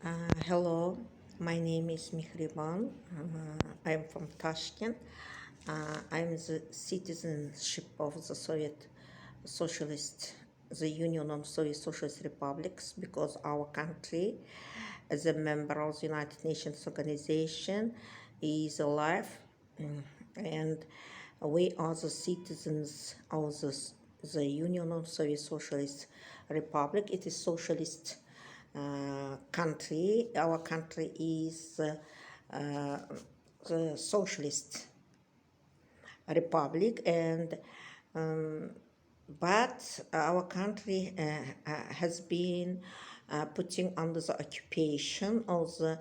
Hello, my name is Mihriban. I'm from Tashkent. I'm the citizenship of the Soviet Socialist, the Union of Soviet Socialist Republics, because our country, as a member of the United Nations Organization, is alive, and we are the citizens of the Union of Soviet Socialist Republic. It is socialist country. Our country is the socialist republic, and but our country has been putting under the occupation of the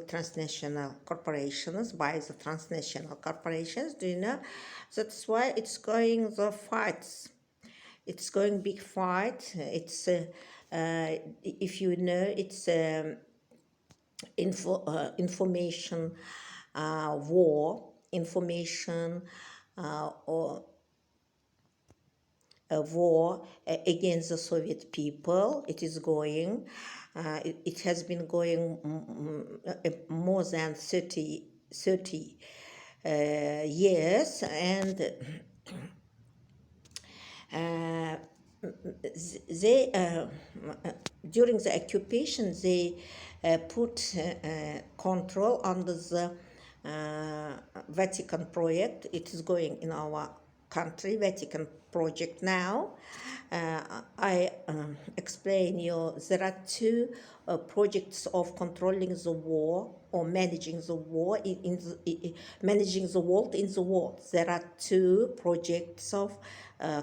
transnational corporations, by the transnational corporations. Do you know? That's why it's going the fights. It's going big fight. It's if you know, it's information war, information or a war against the Soviet people. It is going. It has been going more than 30 years, and they during the occupation they put control under the Vatican project. It is going in our country, Vatican project now. I explain you, there are two projects of controlling the war or managing the war managing the world in the world. There are two projects of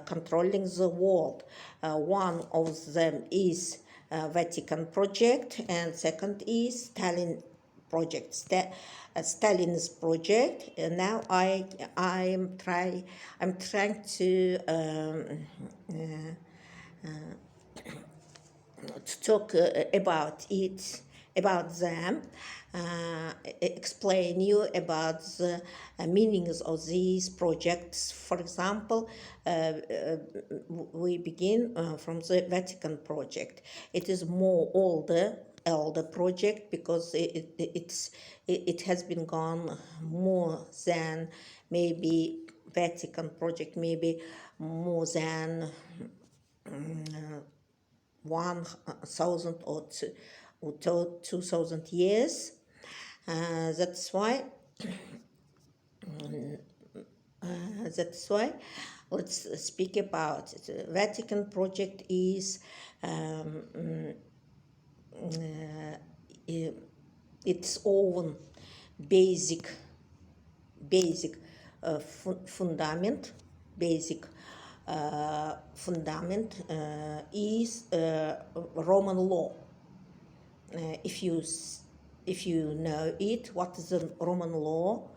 controlling the world. One of them is Vatican project, and second is Stalin project, Stalin's project. And now I'm trying to talk about them, explain you about the meanings of these projects. For example, we begin from the Vatican project. It is more elder project, because it has been gone more than maybe Vatican project, maybe more than 1,000 or 2,000 years. That's why let's speak about it. The Vatican project is its own basic fundament. Fundament is Roman law. If you know it, what is the Roman law?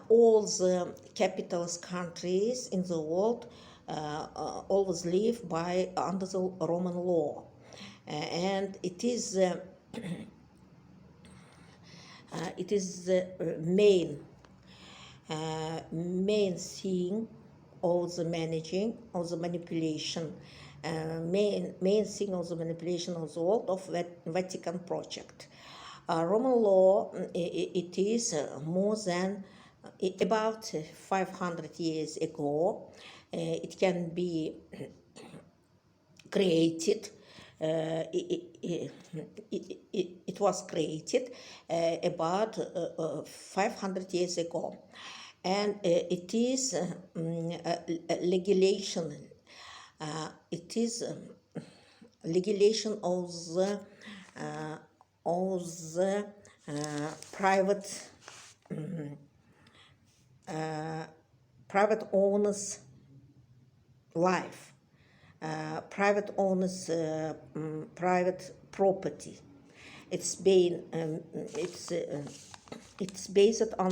All the capitalist countries in the world always live under the Roman law, and it is the main thing of the managing, of the manipulation, main thing of the manipulation of the world of Vatican project. Roman law, it is more than about 500 years ago. It can be created. It was created about 500 years ago, and it is legislation. It is legislation of the private owners' life, private owners' private property. It's based on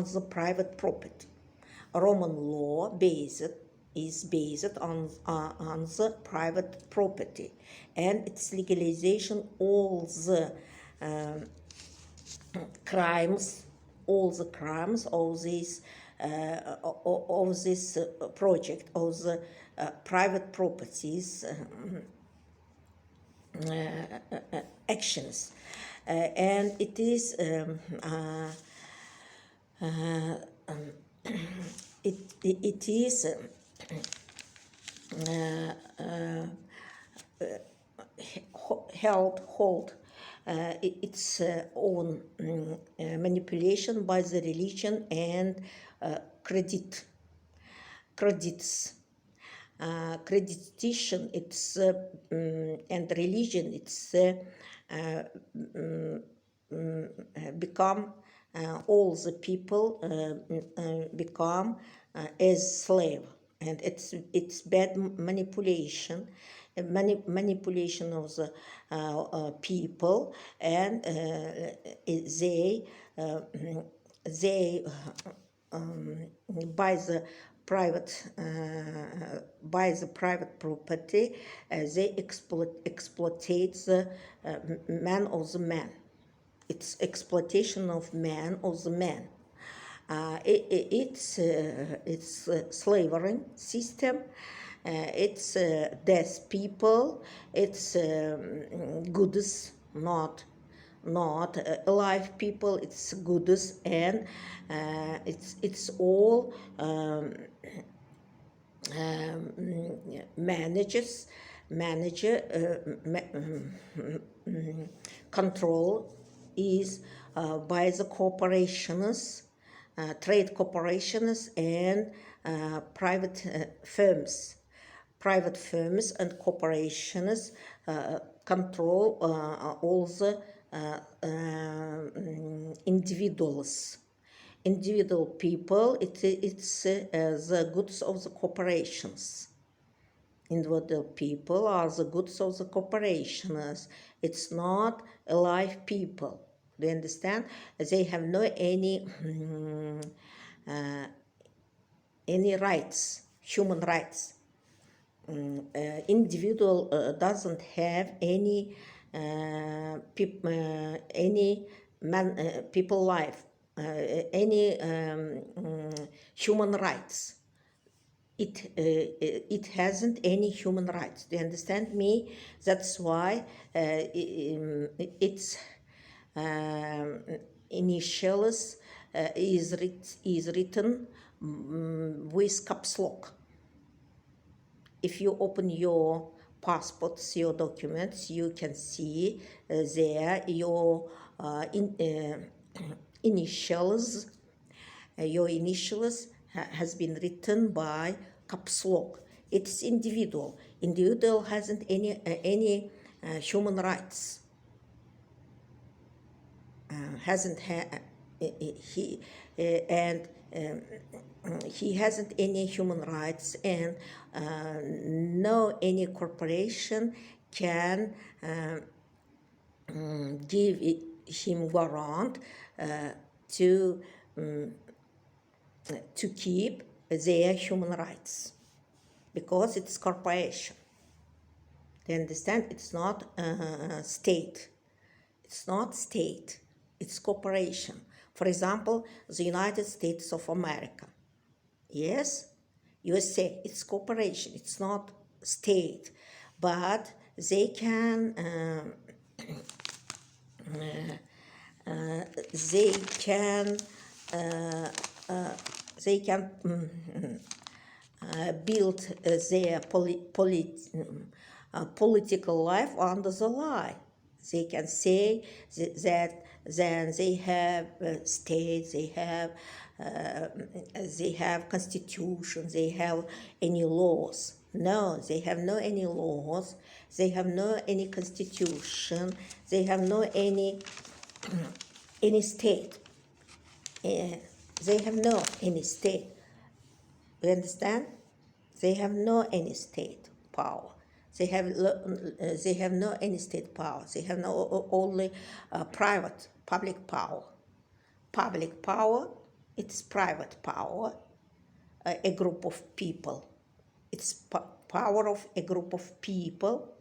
the private property. Roman law is based on the private property, and its legalization all the crimes of this project, of the private properties actions, and it is it is hold its own manipulation by the religion and credits. Creditation, it's and religion, it's become all the people become as slave, and it's bad manipulation, manipulation of the people, and they by the private property, they exploit the man of the man. It's exploitation of man of the man. It's slavery system. It's death people. It's goods, not alive people. It's goods, and it's all control is by the corporations, trade corporations, and private firms and corporations control all the individual people. It's the goods of the corporations. Individual people are the goods of the corporations. It's not alive people. Do you understand? They have no any rights, human rights. Individual doesn't have any people life, any human rights. It hasn't any human rights. Do you understand me? That's why its initials is written with caps lock. If you open your passports, your documents, you can see there your initials. Your initials has been written by caps lock. It's individual. Individual hasn't any human rights. Hasn't he and he hasn't any human rights, and no any corporation can give him warrant to keep their human rights, because it's corporation. Do you understand? It's not state. It's not state. It's corporation. For example, the United States of America. Yes, USA, it's corporation. It's not state, but they can build their political life under the lie. They can say that then they have states, they have constitution, they have any laws. No, they have no any laws, they have no any constitution, they have no any state. They have no any state. You understand? They have no any state power. They have no any state power. They have no only public power. Public power, it's private power, a group of people. It's power of a group of people.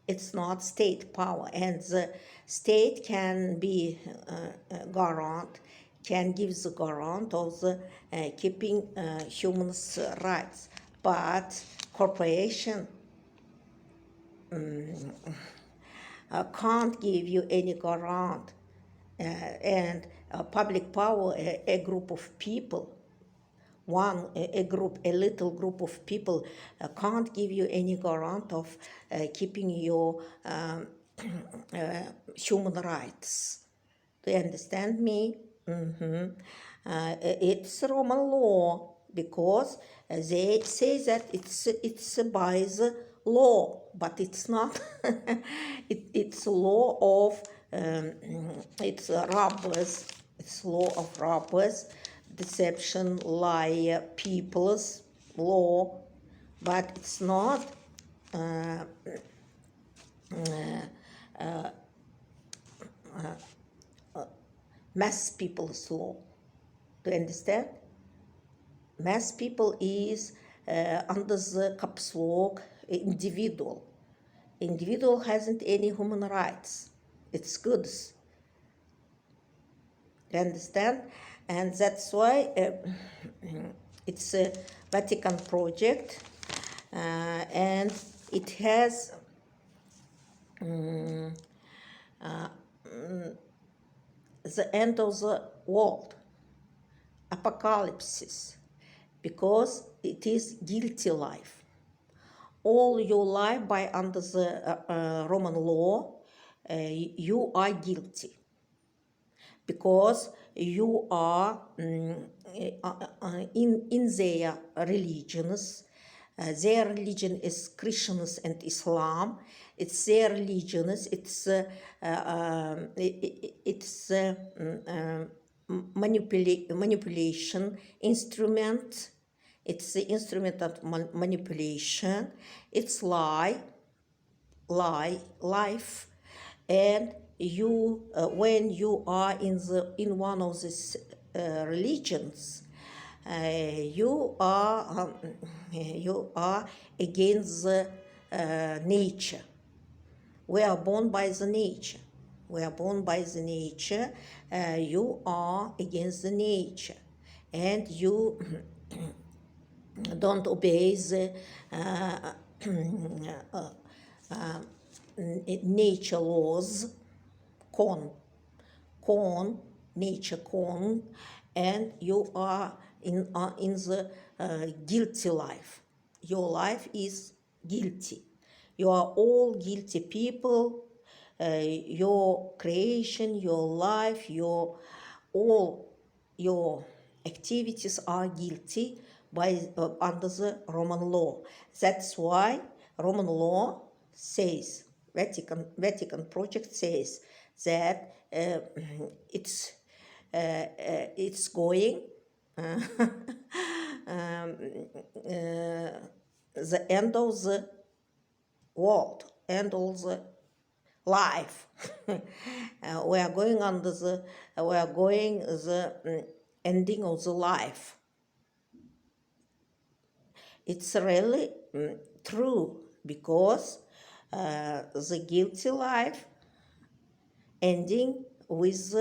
It's not state power, and the state can be guarant, can give the guarant of the keeping humans' rights, but corporation can't give you any guarantee. And public power, a group of people, a little group of people can't give you any guarantee of keeping your human rights. Do you understand me? It's Roman law because they say that it's by the law, but it's not. It's law of it's robbers. It's law of robbers, deception, lie, people's law, but it's not mass people's law. Do you understand? Mass people is under the caps lock individual. Individual hasn't any human rights. It's goods. You understand? And that's why it's a Vatican project, and it has the end of the world, apocalypse, because it is guilty life. All your life by under the Roman law, you are guilty because you are in their religions. Their religion is Christians and Islam. It's their religions. It's manipulation instrument. It's the instrument of manipulation. It's life, and you when you are in one of these religions, you are against the nature. We are born by the nature. We are born by the nature. You are against the nature, and you don't obey the nature laws, nature, and you are in the guilty life. Your life is guilty. You are all guilty people. Your creation, your life, all your activities are guilty by under the Roman law. That's why Roman law says, Vatican project says that it's going the end of the world, end of the life. We are going the ending of the life. It's really true because the guilty life ending with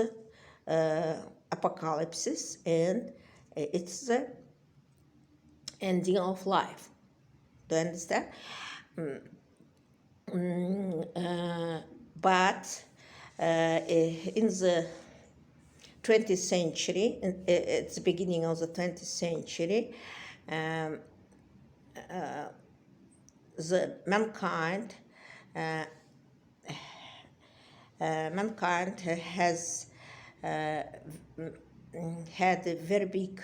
apocalypse, and it's the ending of life. Do you understand? But in the 20th century, at the beginning of the 20th century, the mankind has had a very big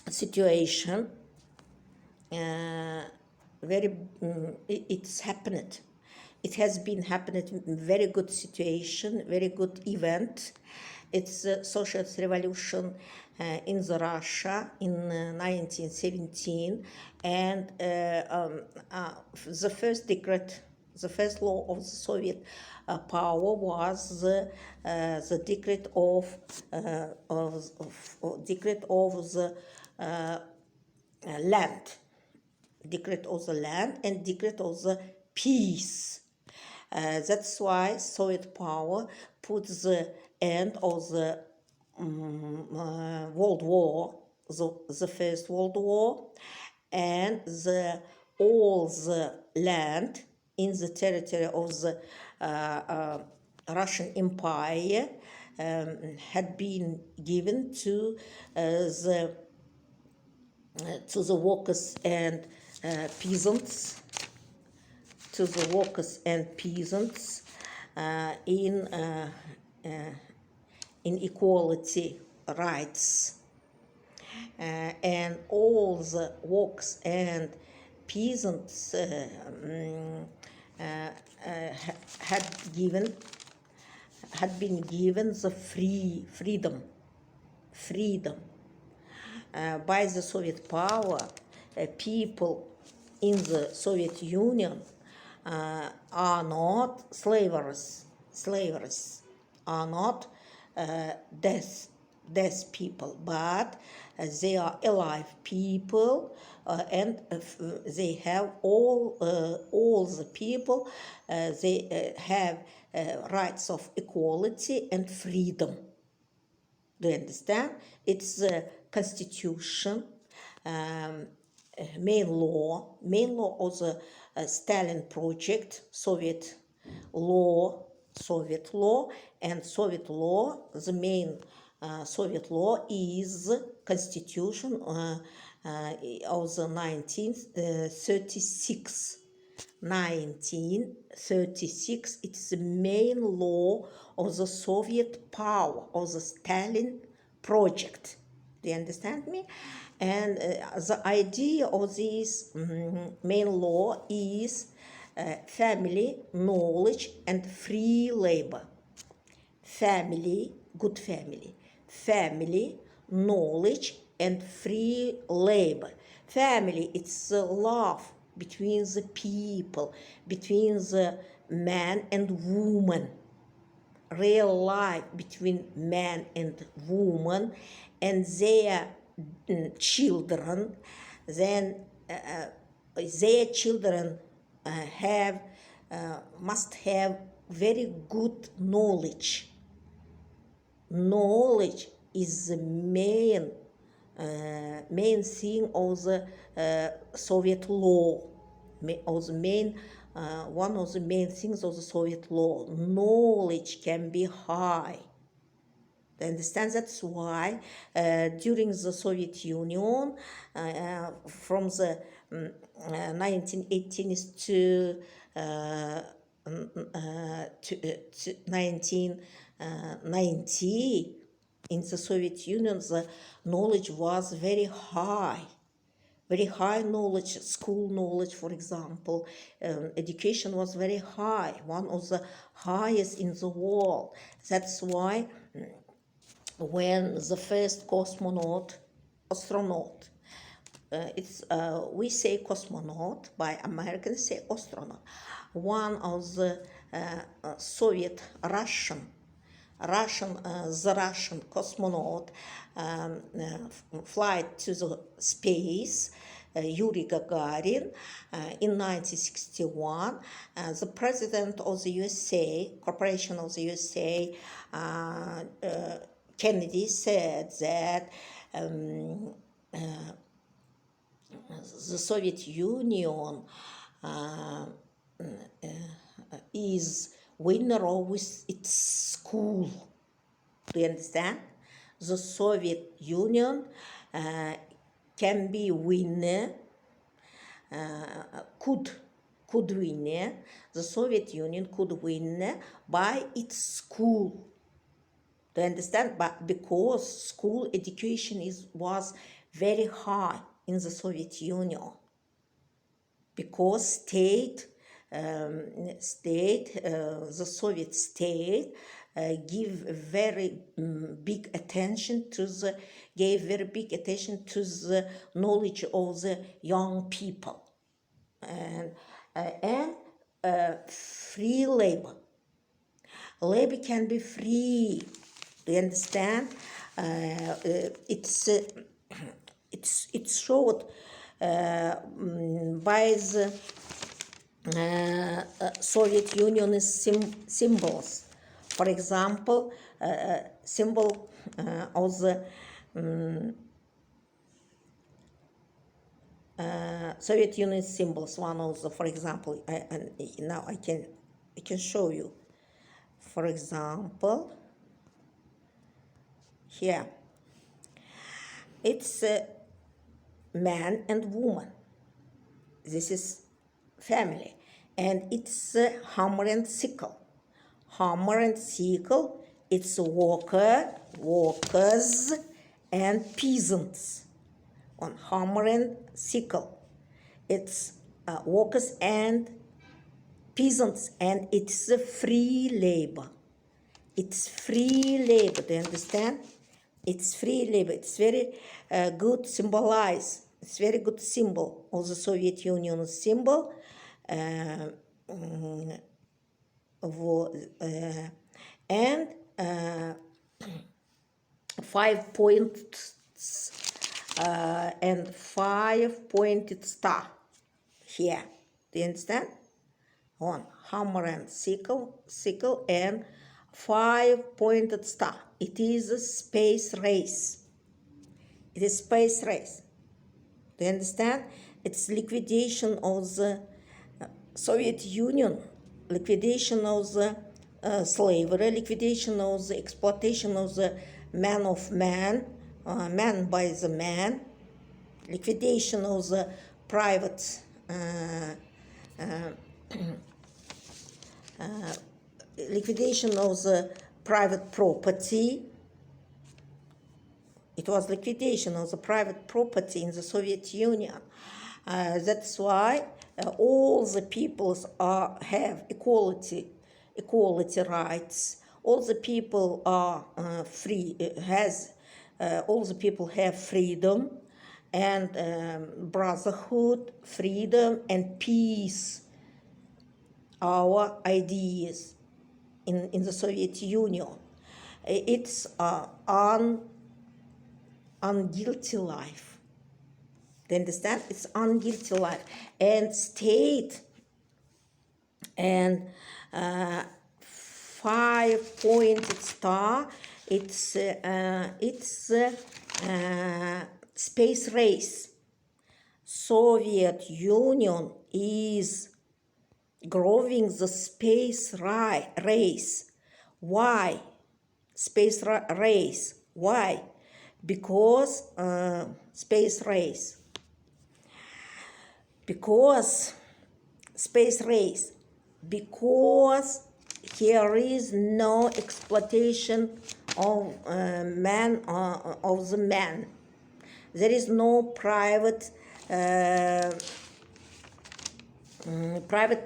situation. It's happened. It has been happening. Very good situation, very good event. It's the socialist revolution in the Russia in 1917, and the first decree, the first law of the Soviet power was the decree of the land, decree of the land, and decree of the peace. That's why Soviet power put the end of the World War, the First World War, and all the land in the territory of the Russian Empire had been given to the workers and peasants, in equality rights, and all the workers and peasants had been given the freedom by the Soviet power. People in the Soviet Union are not slaves, are not death people, but they are alive people, and they have all the people, they have rights of equality and freedom. Do you understand? It's the constitution, main law of the Stalin project, Soviet law, and Soviet law. The main Soviet law is constitution of the 1936. 1936, it's the main law of the Soviet power, of the Stalin project. Do you understand me? And the idea of this main law is family, knowledge, and free labor. Family, good family, knowledge, and free labor. Family, it's the love between the people, between the man and woman, real life between man and woman and their children. Then their children must have very good knowledge. Knowledge is the main thing of the Soviet law, one of the main things of the Soviet law. Knowledge can be high. Do you understand? That's why during the Soviet Union, from the 1918s to 1990, in the Soviet Union, the knowledge was very high knowledge, school knowledge, for example. Education was very high, one of the highest in the world. That's why when the first astronaut, we say cosmonaut, by Americans say astronaut, one of the Soviet Russian cosmonaut flight to the space, Yuri Gagarin, in 1961. The president of the USA, Corporation of the USA, Kennedy, said that the Soviet Union is winner of its school. Do you understand? The Soviet Union can be winner, could win. The Soviet Union could win by its school. Do you understand? But because school education was very high in the Soviet Union, because the Soviet state gave very big attention to the knowledge of the young people, and free labor. Labor can be free. Do you understand? It's showed by the Soviet Union's symbols. For example, symbol of the Soviet Union symbols. One of the, for example, now I can show you. For example, here, it's man and woman. This is family, and it's hammer and sickle. Hammer and sickle. It's workers, and peasants. On hammer and sickle, it's workers and peasants, and it's a free labor. It's free labor. Do you understand? It's free labor. It's very good symbolize. It's very good symbol of the Soviet Union symbol. And 5 points and 5-pointed star here. Do you understand? On hammer and sickle and 5-pointed star. It is a space race. It is space race. Do you understand? It's liquidation of the Soviet Union, liquidation of the slavery, liquidation of the exploitation of the man of man, man by the man, liquidation of the private liquidation of the private property. It was liquidation of the private property in the Soviet Union. That's why all the peoples have equality rights. All the people are free. All the people have freedom and brotherhood, freedom and peace. Our ideas in the Soviet Union. It's unguilty life. Do you understand? It's unguilty life. And state and 5-pointed star, it's space race. Soviet Union is growing the space race. Why? Space race. Why? Because space race. Because space race. Because here is no exploitation of man of the man. There is no private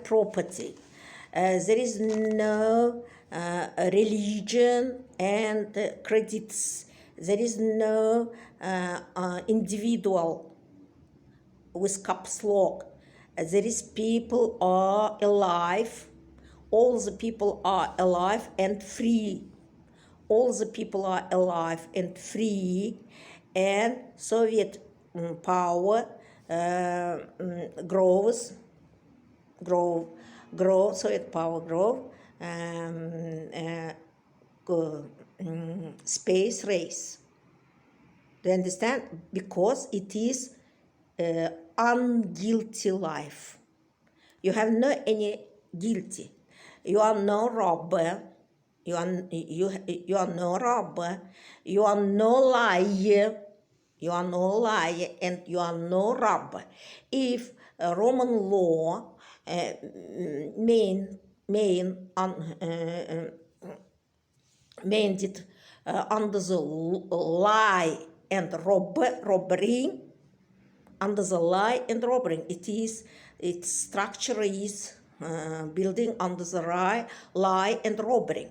property. There is no religion and credits. There is no individual with caps lock. There is people are alive. All the people are alive and free. All the people are alive and free. And Soviet power grows. Soviet power grow. Space race. Do you understand? Because it is unguilty life. You have no any guilty. You are no robber. You are no robber. You are no liar. You are no liar, and you are no robber. If Roman law made it under the lie and robbery, under the lie and robbery, its structure is building under the lie and robbery.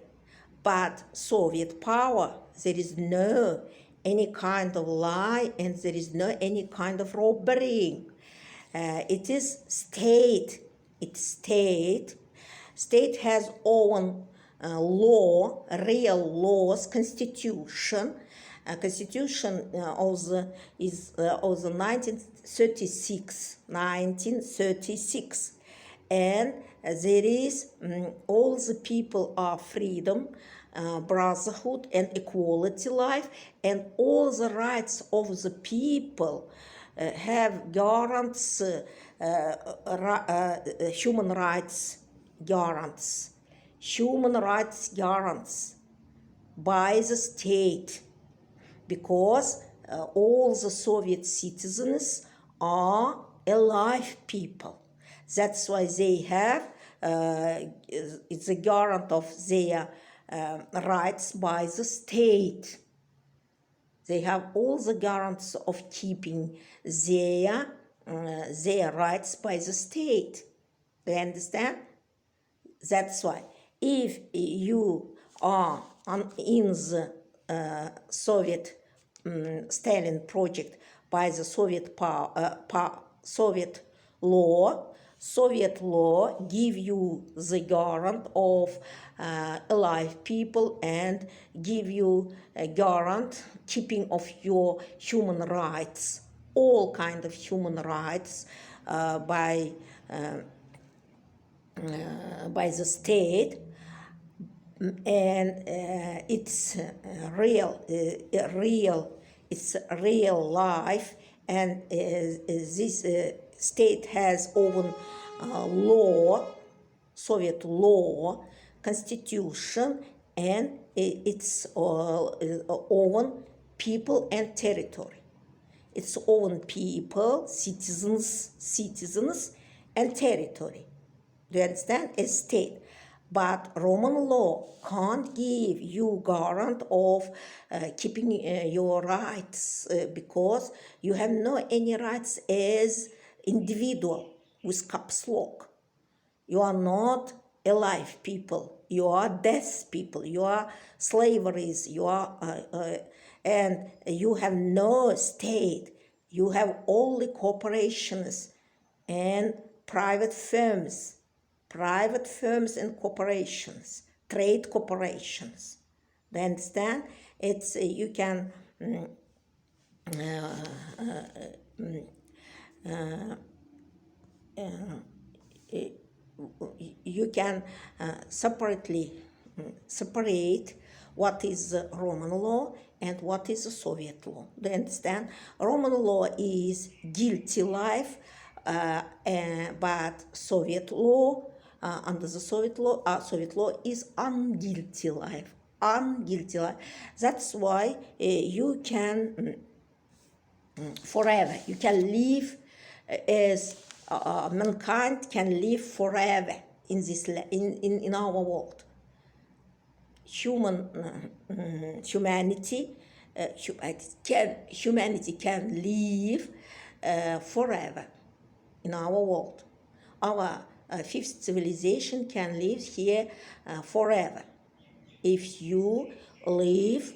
But Soviet power, there is no any kind of lie and there is no any kind of robbery. It is state. It's state. State has own law, real laws, constitution. Constitution of the 1936, and there is all the people are freedom, brotherhood and equality life, and all the rights of the people have guarants, human rights guarants, by the state, because all the Soviet citizens are alive people. That's why they have, it's a guarant of their rights by the state. They have all the guarants of keeping their rights by the state. Do you understand? That's why if you are in the Soviet Stalin project by the Soviet Soviet law give you the guarant of alive people and give you a guarant keeping of your human rights, all kind of human rights by the state, and it's real life, and this state has own law, Soviet law, constitution, and its own people and territory. Its own people, citizens, and territory. Do you understand? A state. But Roman law can't give you guarant of keeping your rights because you have no any rights as individual with caps lock. You are not alive people. You are death people. You are slaveries. You are and you have no state. You have only corporations and private firms and corporations, trade corporations. Do you understand? It's you can separate what is Roman law and what is the Soviet law. Do you understand? Roman law is guilty life, but Soviet law, under the Soviet law is unguilty life. That's why you can forever. You can live as mankind can live forever in this in our world. Humanity can live forever in our world. Our fifth civilization can live here forever if you live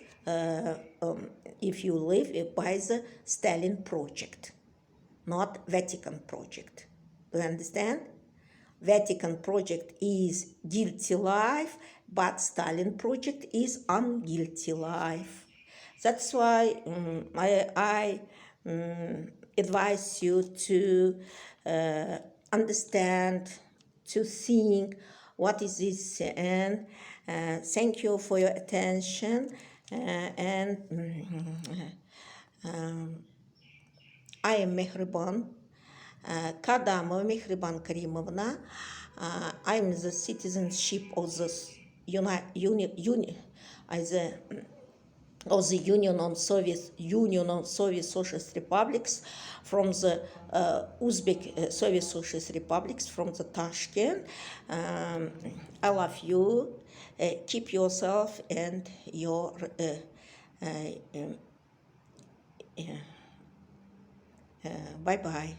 by the Stalin project, not Vatican project. Do you understand? Vatican project is guilty life, but Stalin project is unguilty life. That's why I advise you to understand, to think what is this, and thank you for your attention, and I am Mehriban Kadamova Mehriban Karimovna. I am the citizenship of the Union of Soviet Socialist Republics, from the Uzbek Soviet Socialist Republics, from the Tashkent. I love you. Keep yourself and your bye-bye.